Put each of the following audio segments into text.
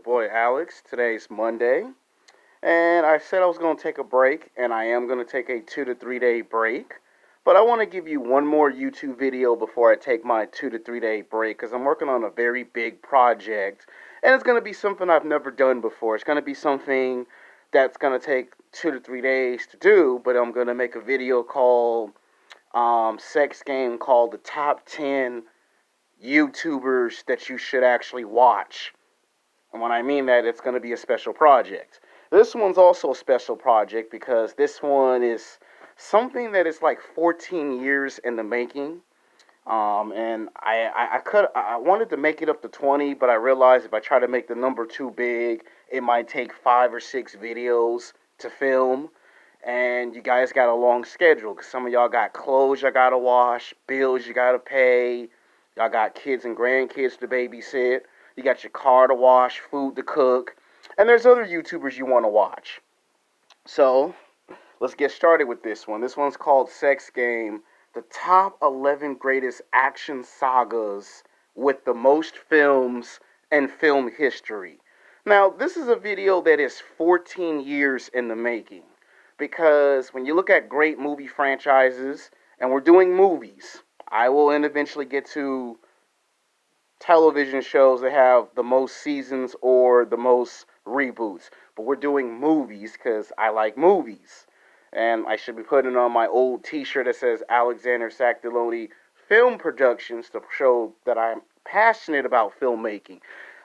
boy Alex. Today's Monday, and I said I was going to take a break, and I am going to take a 2 to 3 day break. But I want to give you one more YouTube video before I take my 2 to 3 day break because I'm working on a very big project, and it's going to be something I've never done before. It's going to be something that's going to take 2 to 3 days to do, but I'm going to make a video called sex game called the top 10 YouTubers that you should actually watch. And when I mean that, it's going to be a special project. This one's also a special project because this one is something that is like 14 years in the making. And I wanted to make it up to 20, but I realized if I try to make the number too big, it might take 5 or 6 videos to film. And you guys got a long schedule because some of y'all got clothes you gotta wash, bills you gotta pay, y'all got kids and grandkids to babysit, you got your car to wash, food to cook, and there's other YouTubers you want to watch. So, let's get started with this one. This one's called Sex Game, the top 11 greatest action sagas with the most films in film history. Now, this is a video that is 14 years in the making because when you look at great movie franchises, and we're doing movies, I will eventually get to television shows that have the most seasons or the most reboots. But we're doing movies because I like movies. And I should be putting on my old t-shirt that says Alexander Sacdiloni Film Productions to show that I'm passionate about filmmaking.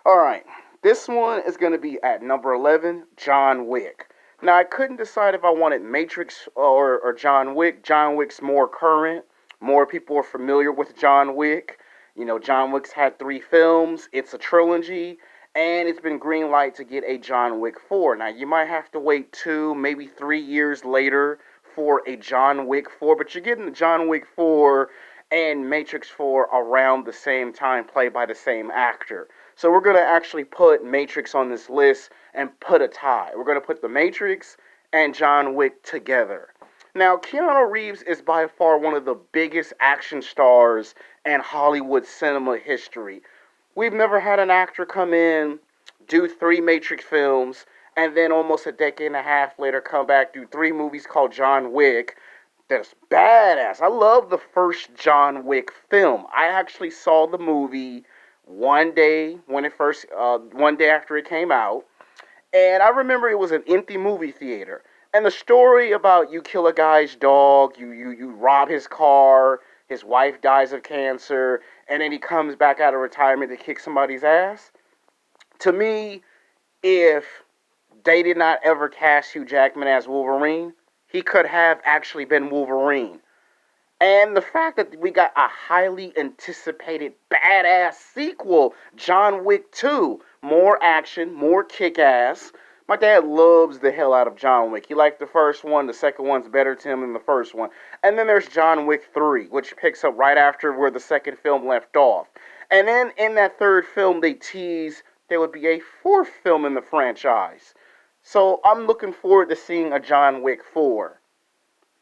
Alright, this one is going to be at number 11, John Wick. Now, I couldn't decide if I wanted Matrix or John Wick. John Wick's more current. More people are familiar with John Wick. You know, John Wick's had 3 films. It's a trilogy. And it's been green light to get a John Wick 4. Now, you might have to wait 2, maybe 3 years later for a John Wick 4. But you're getting the John Wick 4 and Matrix 4 around the same time, played by the same actor. So we're going to actually put Matrix on this list and put a tie. We're going to put the Matrix and John Wick together. Now, Keanu Reeves is by far one of the biggest action stars in Hollywood cinema history. We've never had an actor come in, do 3 Matrix films, and then almost a decade and a half later come back, do 3 movies called John Wick. That's badass. I love the first John Wick film. I actually saw the movie one day one day after it came out, and I remember it was an empty movie theater. And the story about you kill a guy's dog, you rob his car, his wife dies of cancer, and then he comes back out of retirement to kick somebody's ass. To me, if they did not ever cast Hugh Jackman as Wolverine, he could have actually been Wolverine. And the fact that we got a highly anticipated badass sequel, John Wick 2, more action, more kick-ass. My dad loves the hell out of John Wick. He liked the first one. The second one's better to him than the first one. And then there's John Wick 3, which picks up right after where the second film left off. And then in that third film, they tease there would be a 4th film in the franchise. So I'm looking forward to seeing a John Wick 4.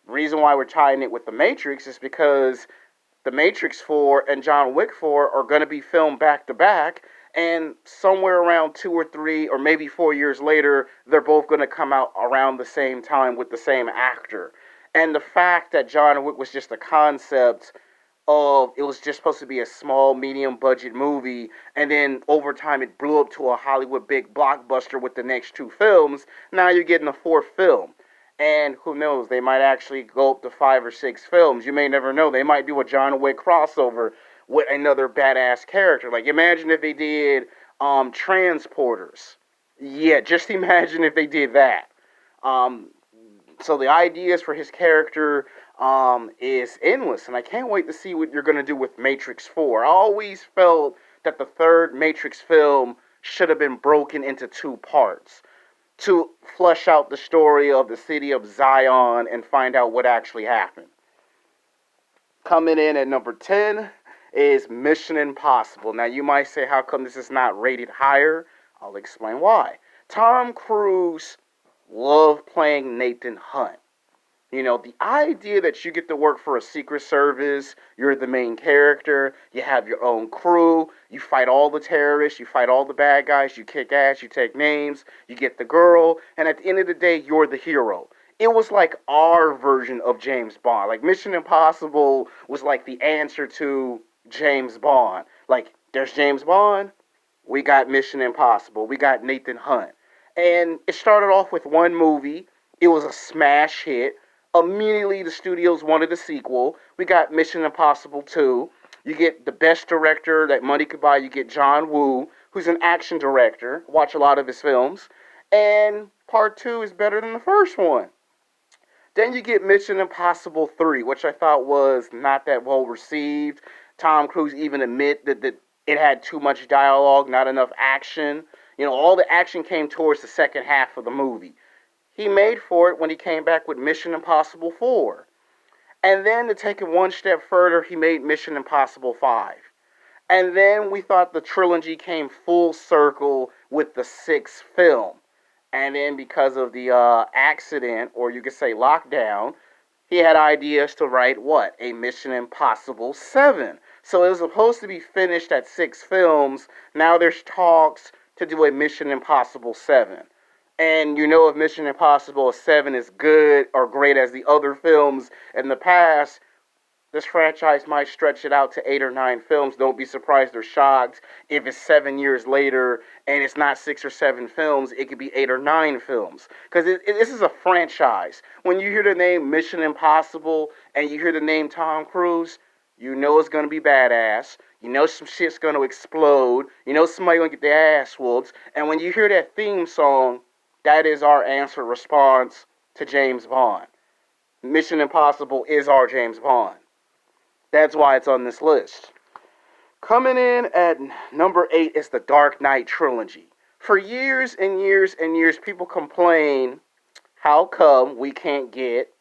The reason why we're tying it with The Matrix is because The Matrix 4 and John Wick 4 are going to be filmed back to back, and somewhere around 2 or 3 or maybe 4 years later, they're both going to come out around the same time with the same actor. And the fact that John Wick was just a concept of, it was just supposed to be a small, medium budget movie, and then over time it blew up to a Hollywood big blockbuster with the next 2 films. Now you're getting a 4th film. And who knows, they might actually go up to 5 or 6 films. You may never know. They might do a John Wick crossover with another badass character. Like, imagine if they did Transporters. Yeah, just imagine if they did that. So the ideas for his character is endless. And I can't wait to see what you're going to do with Matrix 4. I always felt that the 3rd Matrix film should have been broken into 2 parts to flesh out the story of the city of Zion and find out what actually happened. Coming in at number 10 is Mission Impossible. Now, you might say, how come this is not rated higher? I'll explain why. Tom Cruise loved playing Nathan Hunt. The idea that you get to work for a secret service, you're the main character, you have your own crew, you fight all the terrorists, you fight all the bad guys, you kick ass, you take names, you get the girl, and at the end of the day, you're the hero. It was like our version of James Bond. Like Mission Impossible was like the answer to James Bond. Like, there's James Bond, we got Mission Impossible, we got Nathan Hunt. And it started off with one movie. It was a smash hit. Immediately, the studios wanted a sequel. We got Mission Impossible 2. You get the best director that money could buy. You get John Woo, who's an action director. Watch a lot of his films. And part 2 is better than the first one. Then you get Mission Impossible 3, which I thought was not that well received. Tom Cruise even admit that it had too much dialogue, not enough action. All the action came towards the second half of the movie. He made for it when he came back with Mission Impossible 4. And then to take it one step further, he made Mission Impossible 5. And then we thought the trilogy came full circle with the sixth film. And then because of the accident, or you could say lockdown, he had ideas to write what? A Mission Impossible 7. So it was supposed to be finished at 6 films. Now there's talks to do a Mission Impossible 7. And if Mission Impossible 7 is good or great as the other films in the past, this franchise might stretch it out to 8 or 9 films. Don't be surprised or shocked if it's 7 years later and it's not 6 or 7 films. It could be 8 or 9 films. Because this is a franchise. When you hear the name Mission Impossible and you hear the name Tom Cruise, you know it's going to be badass. You know some shit's going to explode. You know somebody's going to get their ass whooped. And when you hear that theme song, that is our answer response to James Bond. Mission Impossible is our James Bond. That's why it's on this list. Coming in at number 8 is the Dark Knight trilogy. For years and years and years, people complain, how come we can't get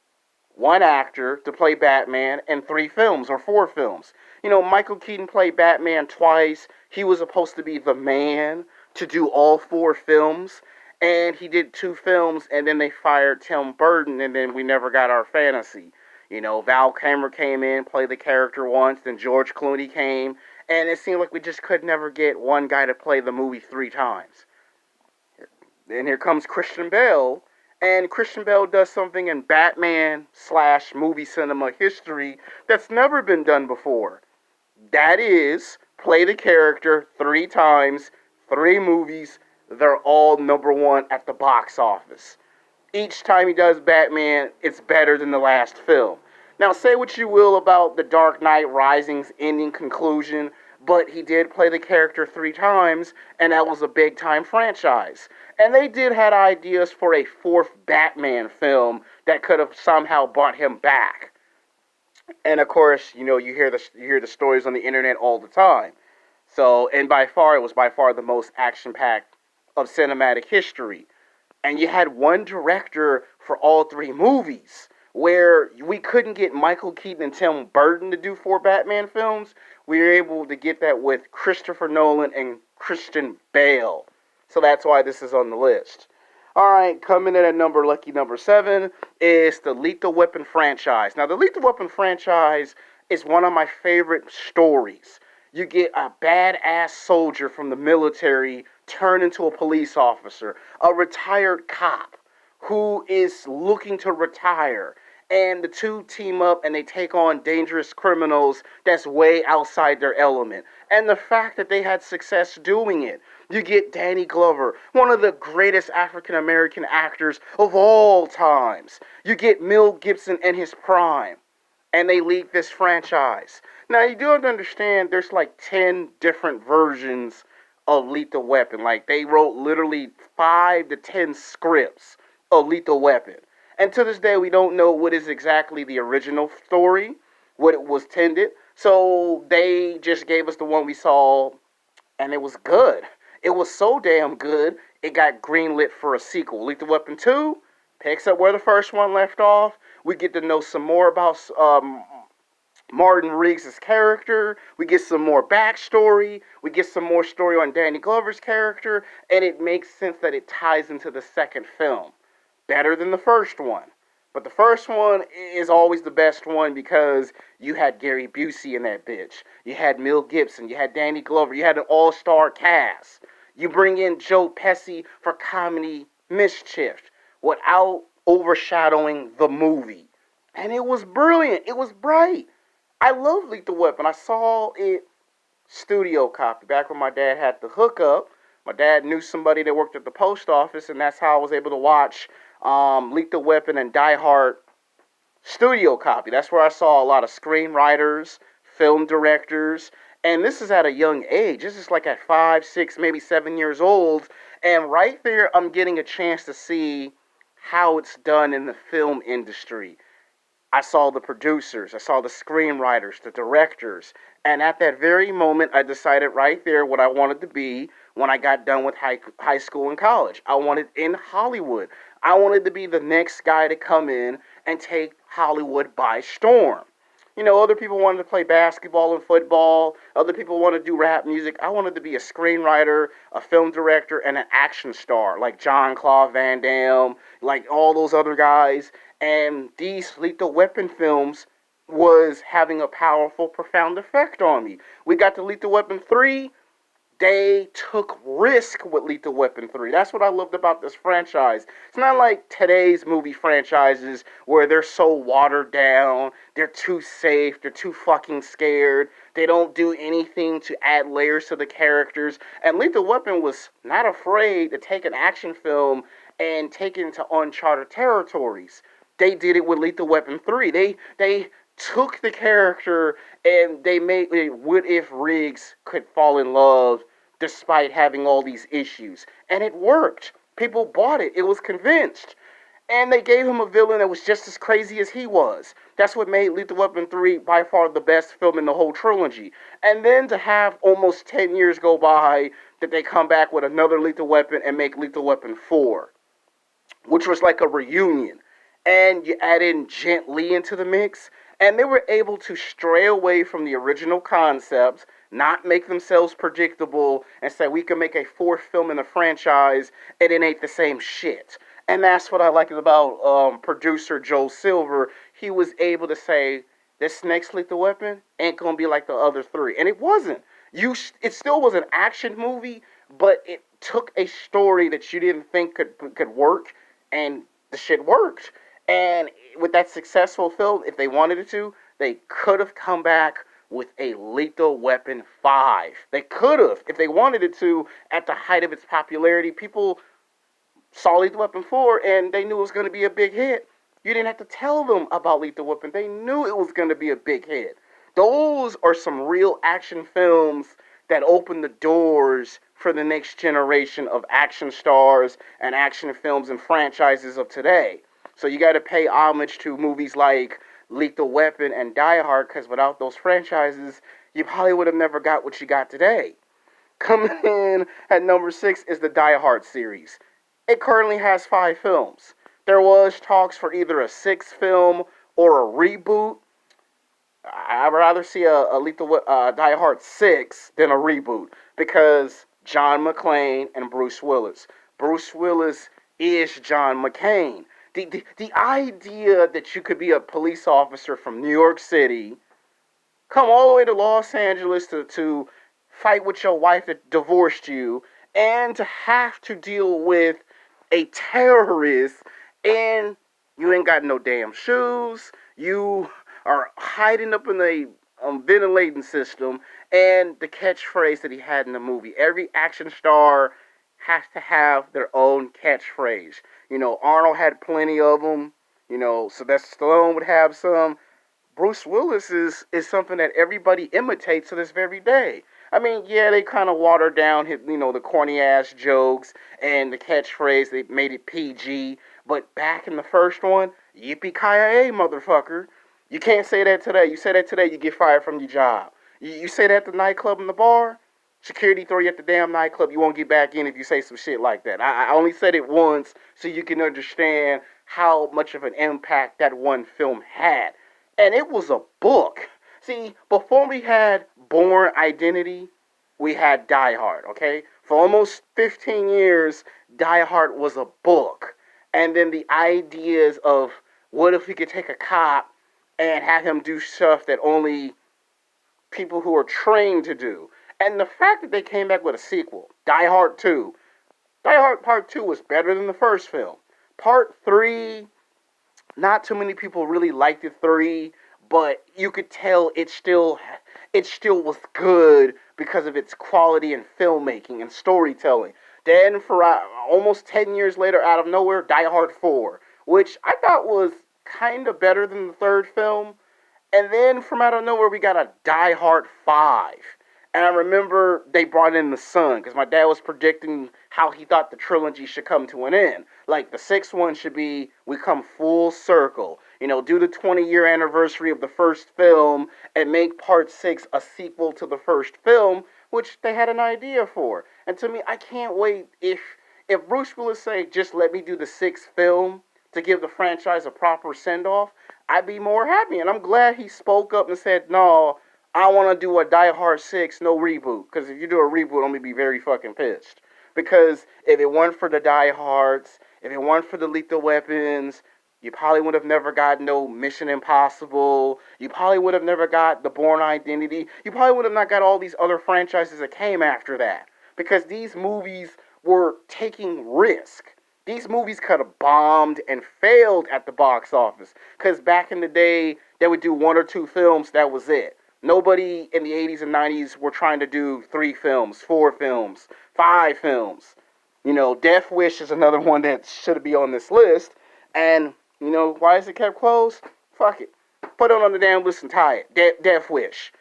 one actor to play Batman in 3 films or 4 films? Michael Keaton played Batman twice. He was supposed to be the man to do all 4 films. And he did 2 films, and then they fired Tim Burton, and then we never got our fantasy. Val Kilmer came in, played the character once, then George Clooney came, and it seemed like we just could never get one guy to play the movie 3 times. Then here comes Christian Bale, and Christian Bale does something in Batman/movie cinema history that's never been done before. That is, play the character 3 times, 3 movies. They're all number 1 at the box office. Each time he does Batman, it's better than the last film. Now, say what you will about The Dark Knight Rising's ending conclusion, but he did play the character 3 times, and that was a big-time franchise. And they did have ideas for a 4th Batman film that could have somehow brought him back. And of course, you hear the stories on the internet all the time. So, and it was by far the most action-packed of cinematic history. And you had one director for all 3 movies, where we couldn't get Michael Keaton and Tim Burton to do 4 Batman films. We were able to get that with Christopher Nolan and Christian Bale. So that's why this is on the list. Alright, coming in at lucky number 7 is the Lethal Weapon franchise. Now, the Lethal Weapon franchise is one of my favorite stories. You get a badass soldier from the military turned into a police officer, a retired cop who is looking to retire, and the 2 team up and they take on dangerous criminals that's way outside their element. And the fact that they had success doing it. You get Danny Glover, one of the greatest African American actors of all times. You get Mel Gibson in his prime. And they lead this franchise. Now, you do have to understand there's like 10 different versions of Lethal Weapon. Like, they wrote literally 5 to 10 scripts of Lethal Weapon. And to this day, we don't know what is exactly the original story, what it was intended. So they just gave us the one we saw, and it was good. It was so damn good, it got greenlit for a sequel. Lethal Weapon 2 picks up where the first one left off. We get to know some more about Martin Riggs' character. We get some more backstory. We get some more story on Danny Glover's character. And it makes sense that it ties into the second film. Better than the first one. But the first one is always the best one because you had Gary Busey in that bitch. You had Mel Gibson. You had Danny Glover. You had an all-star cast. You bring in Joe Pesci for comedy mischief without overshadowing the movie. And it was brilliant. It was bright. I love Lethal Weapon. I saw it studio copy back when my dad had the hookup. My dad knew somebody that worked at the post office, and that's how I was able to watch Lethal Weapon and Die Hard studio copy. That's where I saw a lot of screenwriters, film directors, and this is at a young age. This is like at 5, 6, maybe 7 years old, and right there, I'm getting a chance to see how it's done in the film industry. I saw the producers, I saw the screenwriters, the directors, and at that very moment, I decided right there what I wanted to be when I got done with high school and college. I wanted in Hollywood. I wanted to be the next guy to come in and take Hollywood by storm. Other people wanted to play basketball and football. Other people wanted to do rap music. I wanted to be a screenwriter, a film director, and an action star like John Claude Van Damme, like all those other guys. And these Lethal Weapon films was having a powerful, profound effect on me. We got to Lethal Weapon 3. They took risk with Lethal Weapon 3. That's what I loved about this franchise. It's not like today's movie franchises where they're so watered down, they're too safe, they're too fucking scared, they don't do anything to add layers to the characters. And Lethal Weapon was not afraid to take an action film and take it into uncharted territories. They did it with Lethal Weapon 3. They took the character and they made it what if Riggs could fall in love despite having all these issues. And it worked. People bought it. It was convinced. And they gave him a villain that was just as crazy as he was. That's what made Lethal Weapon 3 by far the best film in the whole trilogy. And then to have almost 10 years go by that they come back with another Lethal Weapon and make Lethal Weapon 4, which was like a reunion. And you add in Jet Li into the mix, and they were able to stray away from the original concepts, not make themselves predictable, and say we can make a fourth film in the franchise, and it ain't the same shit. And that's what I like about producer Joel Silver. He was able to say, this next Lethal Weapon ain't gonna be like the other three. And it wasn't. It still was an action movie, but it took a story that you didn't think could work, and the shit worked. And with that successful film, if they wanted it to, they could have come back with a Lethal Weapon 5. They could have, if they wanted it to, at the height of its popularity. People saw Lethal Weapon 4 and they knew it was going to be a big hit. You didn't have to tell them about Lethal Weapon. They knew it was going to be a big hit. Those are some real action films that open the doors for the next generation of action stars and action films and franchises of today. So you got to pay homage to movies like Lethal Weapon and Die Hard, because without those franchises, you probably would have never got what you got today. Coming in at number 6 is the Die Hard series. It currently has 5 films. There was talks for either a 6th film or a reboot. I'd rather see a Die Hard 6 than a reboot, because John McClane and Bruce Willis. Bruce Willis is John McClane. The idea that you could be a police officer from New York City, come all the way to Los Angeles to fight with your wife that divorced you, and to have to deal with a terrorist, and you ain't got no damn shoes, you are hiding up in the ventilating system, and the catchphrase that he had in the movie. Every action star has to have their own catchphrase. Arnold had plenty of them. Sylvester Stallone would have some. Bruce Willis is something that everybody imitates to this very day. I mean, yeah, they kind of watered down his, the corny ass jokes and the catchphrase. They made it PG. But back in the first one, yippee-ki-yay, motherfucker. You can't say that today. You say that today, you get fired from your job. You say that at the nightclub and the bar, security throw you at the damn nightclub. You won't get back in if you say some shit like that. I only said it once so you can understand how much of an impact that one film had. And it was a book. See, before we had Bourne Identity, we had Die Hard, okay? For almost 15 years, Die Hard was a book. And then the ideas of What if we could take a cop and have him do stuff that only people who are trained to do? And the fact that they came back with a sequel, Die Hard 2. Die Hard Part 2 was better than the first film. Part 3, not too many people really liked it 3, but you could tell it still was good because of its quality in filmmaking and storytelling. Then for almost 10 years later, out of nowhere, Die Hard 4, which I thought was kind of better than the third film. And then from out of nowhere, we got a Die Hard 5. And I remember they brought in the son because my dad was predicting how he thought the trilogy should come to an end. Like the sixth one should be, we come full circle. Do the 20-year anniversary of the first film and make part 6 a sequel to the first film, which they had an idea for. And to me, I can't wait if Bruce Willis say, just let me do the sixth film to give the franchise a proper send-off, I'd be more happy. And I'm glad he spoke up and said, no, I want to do a Die Hard 6, no reboot. Because if you do a reboot, I'm going to be very fucking pissed. Because if it weren't for the Die Hards, if it weren't for the Lethal Weapons, you probably would have never got no Mission Impossible. You probably would have never got the Bourne Identity. You probably would have not got all these other franchises that came after that. Because these movies were taking risk. These movies could have bombed and failed at the box office. Because back in the day, they would do 1 or 2 films, that was it. Nobody in the 80s and 90s were trying to do 3 films, 4 films, 5 films. Death Wish is another one that should be on this list. And, why is it kept closed? Fuck it. Put it on the damn list and tie it. Death Wish.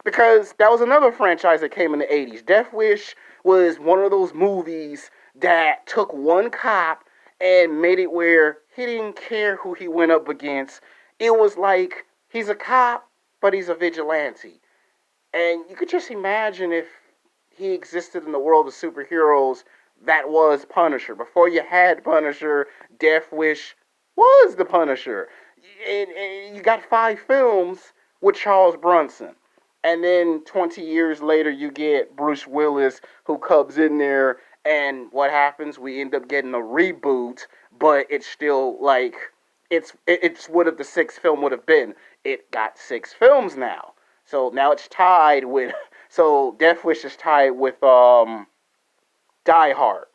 Because that was another franchise that came in the 80s. Death Wish was one of those movies that took one cop and made it where he didn't care who he went up against. It was like, he's a cop, but he's a vigilante. And you could just imagine if he existed in the world of superheroes that was Punisher. Before you had Punisher, Death Wish was the Punisher. And you got 5 films with Charles Bronson. And then 20 years later, you get Bruce Willis, who comes in there, and what happens? We end up getting a reboot, but it's still like, it's what if the 6th film would have been. It got 6 films now. So now it's tied with, so Death Wish is tied with Die Hard.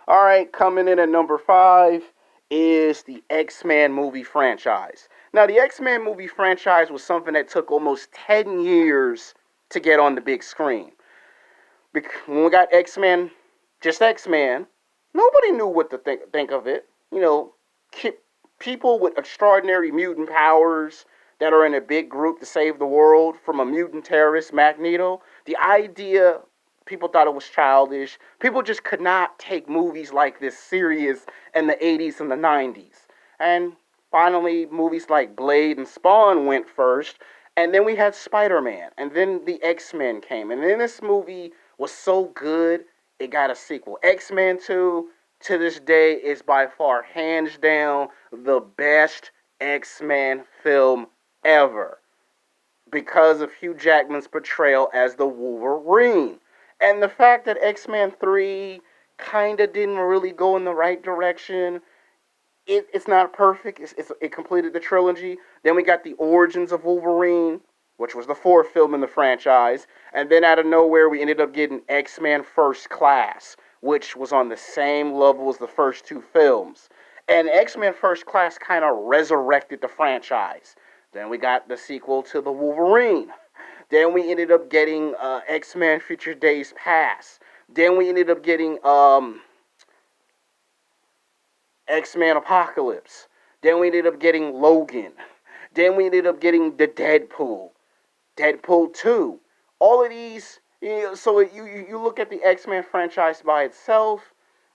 Alright, coming in at number 5 is the X-Men movie franchise. Now, the X-Men movie franchise was something that took almost 10 years to get on the big screen. When we got X-Men, just X-Men, nobody knew what to think of it. People with extraordinary mutant powers that are in a big group to save the world from a mutant terrorist, Magneto. The idea, people thought it was childish. People just could not take movies like this serious in the 80s and the 90s. And finally, movies like Blade and Spawn went first. And then we had Spider-Man. And then the X-Men came. And then this movie was so good, it got a sequel. X-Men 2, to this day, is by far, hands down, the best X-Men film ever. Because of Hugh Jackman's portrayal as the Wolverine. And the fact that X-Men 3 kind of didn't really go in the right direction. It's not perfect. It completed the trilogy. Then we got the origins of Wolverine, which was the 4th film in the franchise. And then out of nowhere, we ended up getting X-Men First Class, which was on the same level as the first 2 films. And X-Men First Class kind of resurrected the franchise. Then we got the sequel to the Wolverine. Then we ended up getting X-Men Future Days Past. Then we ended up getting X-Men Apocalypse. Then we ended up getting Logan. Then we ended up getting the Deadpool. Deadpool 2. All of these, so you look at the X-Men franchise by itself,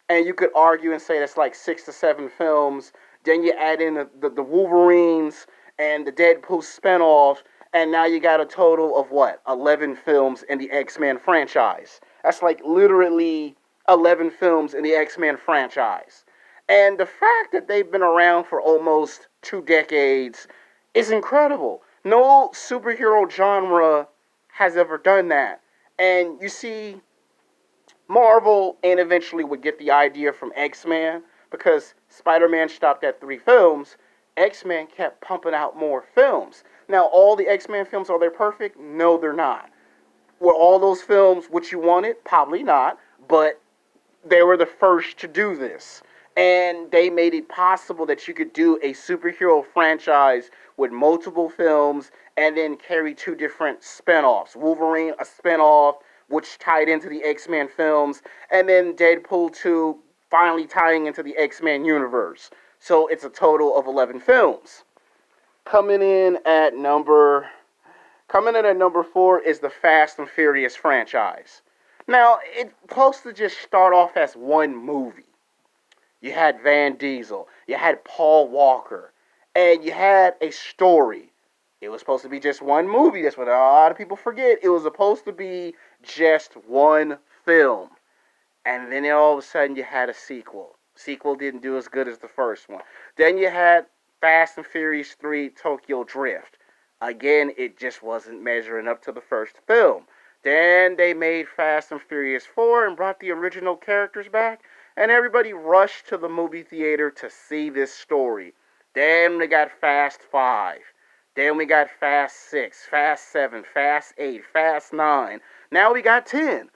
and you could argue and say that's like 6 to 7 films. Then you add in the Wolverines and the Deadpool spinoff, and now you got a total of 11 films in the X-Men franchise. That's like literally 11 films in the X-Men franchise. And the fact that they've been around for almost 2 decades is incredible. No superhero genre has ever done that. And you see, Marvel and eventually would get the idea from X-Men, because Spider-Man stopped at 3 films, X-Men kept pumping out more films. Now, all the X-Men films, are they perfect? No, they're not. Were all those films what you wanted? Probably not, but they were the first to do this. And they made it possible that you could do a superhero franchise with multiple films and then carry 2 different spin-offs. Wolverine, a spin-off, which tied into the X-Men films, and then Deadpool 2 finally tying into the X-Men universe. So it's a total of 11 films. Coming in at number Coming in at number 4 is the Fast and Furious franchise. Now, it's supposed to just start off as one movie. You had Van Diesel, you had Paul Walker, and you had a story. It was supposed to be just one movie. That's what a lot of people forget. It was supposed to be just one film. And then all of a sudden you had a sequel. Sequel didn't do as good as the first one. Then you had Fast and Furious 3 Tokyo Drift. Again, it just wasn't measuring up to the first film. Then they made Fast and Furious 4 and brought the original characters back, and everybody rushed to the movie theater to see this story. Then we got Fast 5. Then we got Fast 6, Fast 7, Fast 8, Fast 9. Now we got 10. And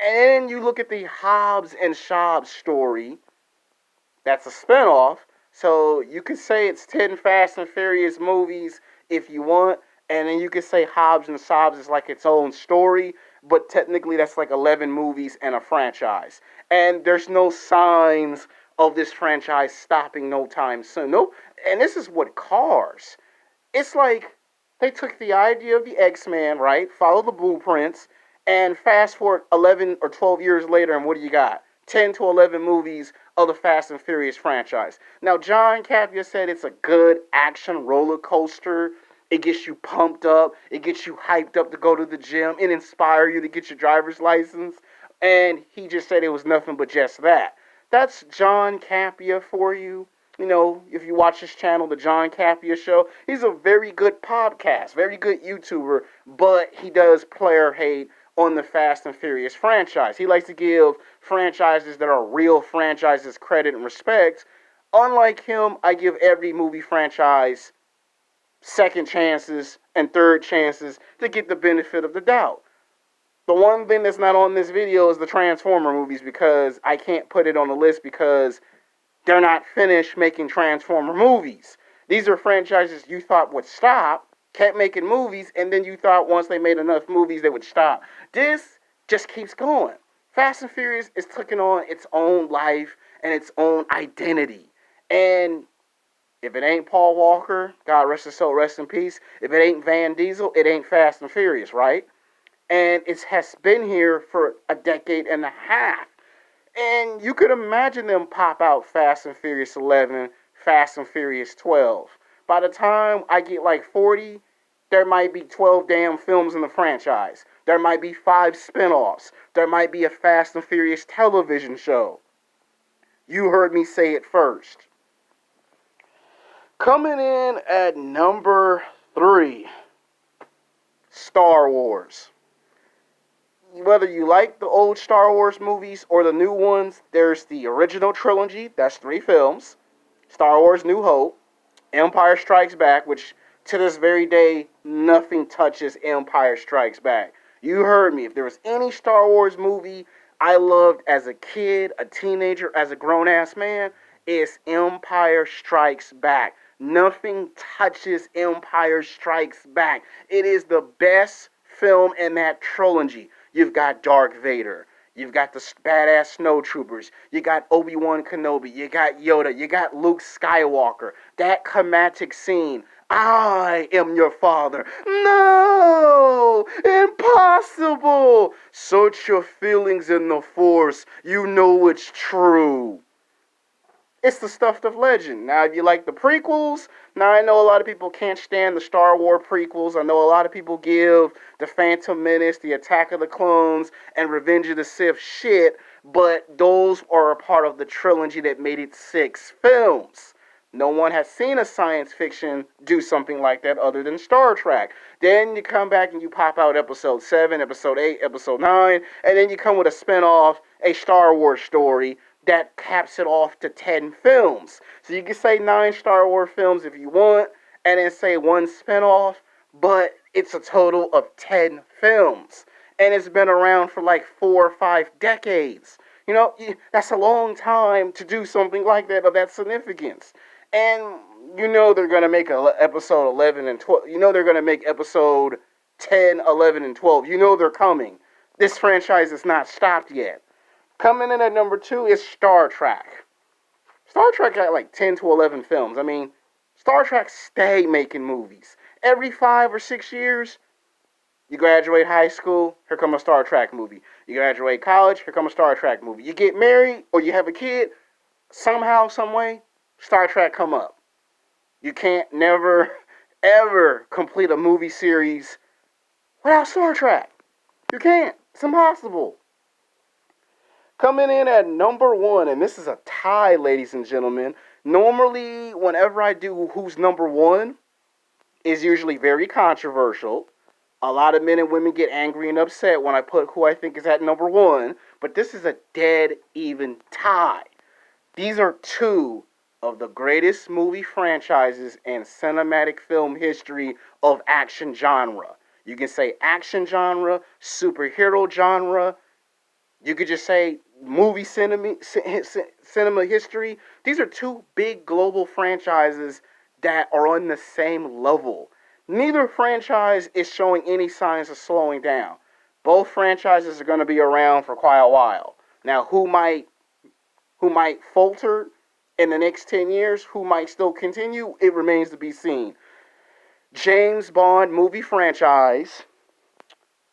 then you look at the Hobbs and Shaw story. That's a spinoff. So you could say it's 10 Fast and Furious movies if you want. And then you could say Hobbs and Shaw is like its own story. But technically that's like 11 movies and a franchise. And there's no signs of this franchise stopping no time soon. Nope. And this is what Cars. It's like they took the idea of the X-Men, right? Follow the blueprints. And fast forward 11 or 12 years later, and what do you got? 10 to 11 movies of the Fast and Furious franchise. Now, John Capia said it's a good action roller coaster. It gets you pumped up. It gets you hyped up to go to the gym. It inspires you to get your driver's license. And he just said it was nothing but just that. That's John Capia for you. You know, if you watch his channel, The John Capia Show, he's a very good podcast, very good YouTuber, but he does player hate on the Fast and Furious franchise. He likes to give franchises that are real franchises credit and respect. Unlike him, I give every movie franchise second chances and third chances to get the benefit of the doubt. The one thing that's not on this video is the Transformer movies, because I can't put it on the list because they're not finished making Transformer movies. These are franchises you thought would stop, kept making movies, and then you thought once they made enough movies they would stop. This just keeps going. Fast and Furious is taking on its own life and its own identity. And if it ain't Paul Walker, God rest his soul, rest in peace, if it ain't Van Diesel, it ain't Fast and Furious, right? And it has been here for a decade and a half. And you could imagine them pop out Fast and Furious 11, Fast and Furious 12. By the time I get like 40, there might be 12 damn films in the franchise. There might be 5 spin-offs. There might be a Fast and Furious television show. You heard me say it first. Coming in at number 3, Star Wars. Whether you like the old Star Wars movies or the new ones, there's the original trilogy, that's 3 films, Star Wars New Hope, Empire Strikes Back, which to this very day, nothing touches Empire Strikes Back. You heard me. If there was any Star Wars movie I loved as a kid, a teenager, as a grown-ass man, it's Empire Strikes Back. Nothing touches Empire Strikes Back. It is the best film in that trilogy. You've got Darth Vader. You've got the badass snowtroopers. You got Obi-Wan Kenobi. You got Yoda. You got Luke Skywalker. That climatic scene. I am your father. No! Impossible! Search your feelings in the Force. You know it's true. It's the stuff of legend. Now, if you like the prequels, now I know a lot of people can't stand the Star Wars prequels. I know a lot of people give the Phantom Menace, the Attack of the Clones, and Revenge of the Sith shit, but those are a part of the trilogy that made it 6 films. No one has seen a science fiction do something like that other than Star Trek. Then you come back and you pop out episode 7, episode 8, episode 9, and then you come with a spinoff, a Star Wars story. that caps it off to 10 films. So you can say 9 Star Wars films if you want, and then say one spinoff, but it's a total of 10 films. And it's been around for like 4 or 5 decades. That's a long time to do something like that of that significance. And they're going to make episode 11 and 12. They're going to make episode 10, 11, and 12. They're coming. This franchise is not stopped yet. Coming in at number 2 is Star Trek. Star Trek got like 10 to 11 films. I mean, Star Trek stay making movies. Every 5 or 6 years, you graduate high school, here come a Star Trek movie. You graduate college, here come a Star Trek movie. You get married or you have a kid, somehow, some way, Star Trek come up. You can't never, ever complete a movie series without Star Trek. You can't. It's impossible. Coming in at number 1, and this is a tie, ladies and gentlemen. Normally, whenever I do who's number 1, is usually very controversial. A lot of men and women get angry and upset when I put who I think is at number 1, but this is a dead even tie. These are 2 of the greatest movie franchises in cinematic film history of action genre. You can say action genre, superhero genre. You could just say movie cinema history. These are 2 big global franchises that are on the same level. Neither franchise is showing any signs of slowing down. Both franchises are going to be around for quite a while. Now, who might falter in the next 10 years, who might still continue, it remains to be seen. James Bond movie franchise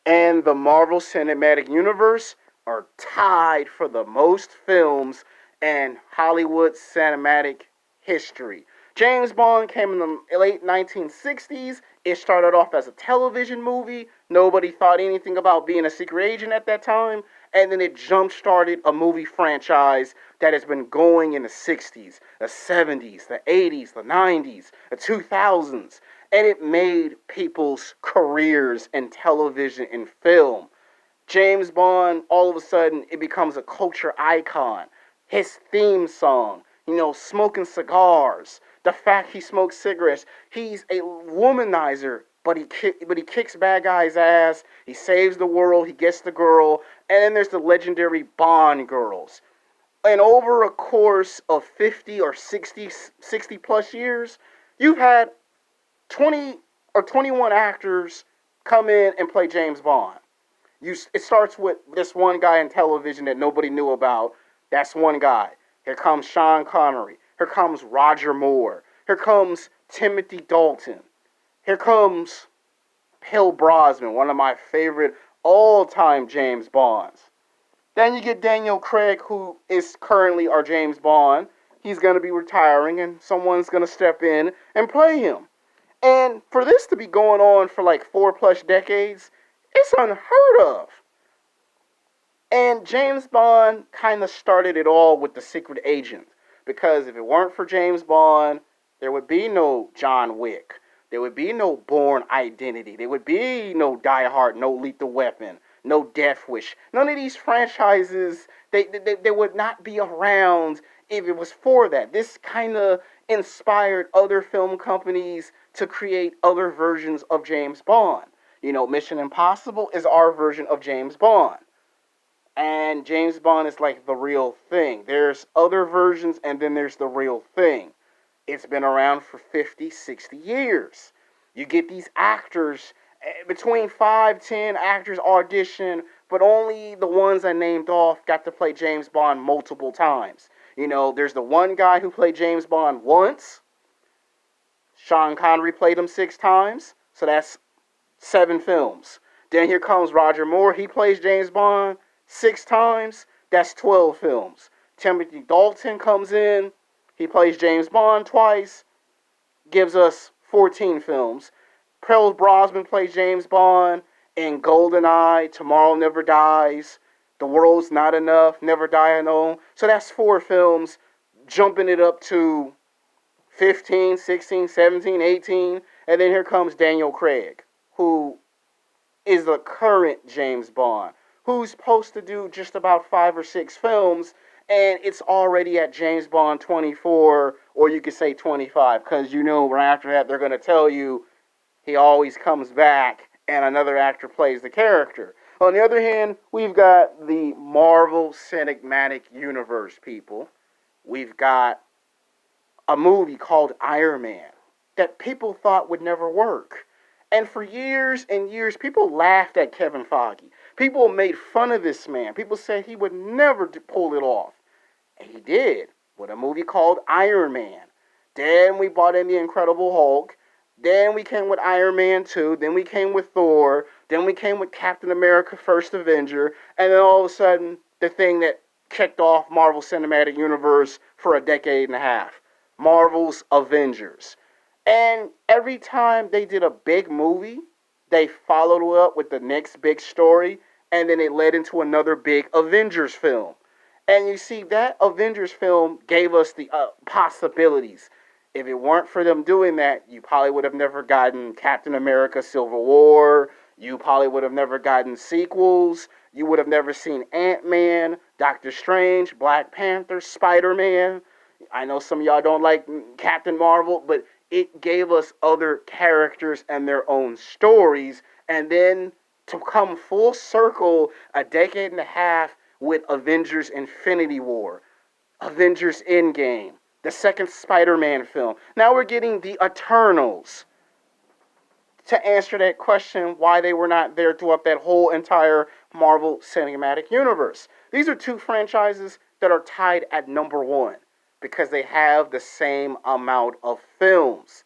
and the Marvel Cinematic Universe are tied for the most films in Hollywood cinematic history. James Bond came in the late 1960s. It started off as a television movie. Nobody thought anything about being a secret agent at that time. And then it jump-started a movie franchise that has been going in the 60s, the 70s, the 80s, the 90s, the 2000s. And it made people's careers in television and film. James Bond, all of a sudden, it becomes a culture icon. His theme song, smoking cigars, the fact he smokes cigarettes. He's a womanizer, but he kicks bad guys' ass. He saves the world. He gets the girl. And then there's the legendary Bond girls. And over a course of 50 or 60 plus years, you've had 20 or 21 actors come in and play James Bond. It starts with this one guy in television that nobody knew about. That's one guy. Here comes Sean Connery. Here comes Roger Moore. Here comes Timothy Dalton. Here comes Pierce Brosnan, one of my favorite all-time James Bonds. Then you get Daniel Craig, who is currently our James Bond. He's going to be retiring, and someone's going to step in and play him. And for this to be going on for like 4+ decades, it's unheard of. And James Bond kind of started it all with the secret agent. Because if it weren't for James Bond, there would be no John Wick. There would be no Bourne Identity. There would be no Die Hard, no Lethal Weapon, no Death Wish. None of these franchises, they would not be around if it was for that. This kind of inspired other film companies to create other versions of James Bond. Mission Impossible is our version of James Bond. And James Bond is like the real thing. There's other versions, and then there's the real thing. It's been around for 50, 60 years. You get these actors, between 5, 10 actors audition, but only the ones I named off got to play James Bond multiple times. There's the one guy who played James Bond once. Sean Connery played him 6 times, so that's 7 films. Then here comes Roger Moore. He plays James Bond 6 times. That's 12 films. Timothy Dalton comes in. He plays James Bond twice. Gives us 14 films. Pierce Brosnan plays James Bond in GoldenEye, Tomorrow Never Dies, The World's Not Enough, Never Die Alone. So that's 4 films, jumping it up to 15, 16, 17, 18. And then here comes Daniel Craig, who is the current James Bond, who's supposed to do just about 5 or 6 films, and it's already at James Bond 24, or you could say 25, because you know right after that they're going to tell you he always comes back and another actor plays the character. On the other hand, we've got the Marvel Cinematic Universe, people. We've got a movie called Iron Man that people thought would never work. And for years and years, people laughed at Kevin Feige. People made fun of this man. People said he would never pull it off. And he did with a movie called Iron Man. Then we brought in the Incredible Hulk. Then we came with Iron Man 2. Then we came with Thor. Then we came with Captain America First Avenger. And then all of a sudden, the thing that kicked off Marvel Cinematic Universe for a decade and a half. Marvel's Avengers. And every time they did a big movie, they followed it up with the next big story, and then it led into another big Avengers film. And you see, that Avengers film gave us the possibilities. If it weren't for them doing that, you probably would have never gotten Captain America Civil War. You probably would have never gotten sequels. You would have never seen Ant-Man, Doctor Strange, Black Panther, Spider-Man. I know some of y'all don't like Captain Marvel, but it gave us other characters and their own stories. And then to come full circle a decade and a half with Avengers Infinity War, Avengers Endgame, the second Spider-Man film. Now we're getting the Eternals. To answer that question, why they were not there throughout that whole entire Marvel Cinematic Universe. These are two franchises that are tied at number one because they have the same amount of films.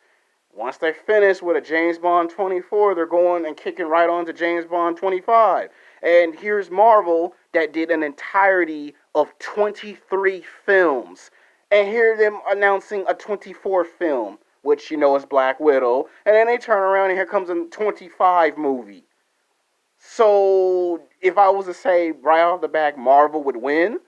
Once they finish with a James Bond 24, they're going and kicking right on to James Bond 25. And here's Marvel that did an entirety of 23 films. And hear them announcing a 24th film, which you know is Black Widow. And then they turn around and here comes a 25 movie. So if I was to say right off the bat Marvel would win,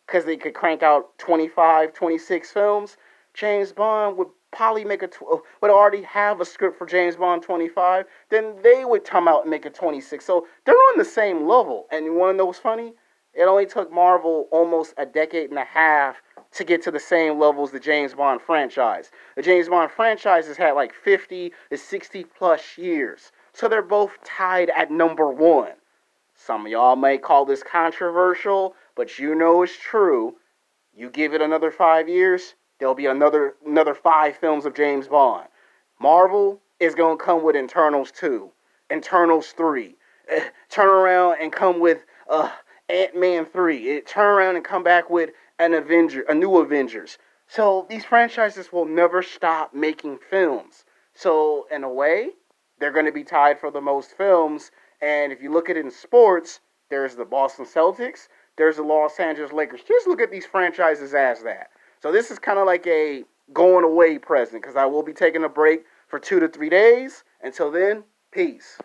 because they could crank out 25, 26 films, James Bond would probably would already have a script for James Bond 25, then they would come out and make a 26. So they're on the same level. And you want to know what's funny? It only took Marvel almost a decade and a half to get to the same level as the James Bond franchise. The James Bond franchise has had like 50 to 60 plus years. So they're both tied at number one. Some of y'all may call this controversial, but you know it's true. You give it another 5 years, there'll be another 5 films of James Bond. Marvel is going to come with Eternals 2, Eternals 3. Turn around and come with Ant-Man 3. Turn around and come back with a new Avengers. So these franchises will never stop making films. So in a way, they're going to be tied for the most films. And if you look at it in sports, there's the Boston Celtics, there's the Los Angeles Lakers. Just look at these franchises as that. So this is kind of like a going away present because I will be taking a break for 2 to 3 days. Until then, peace.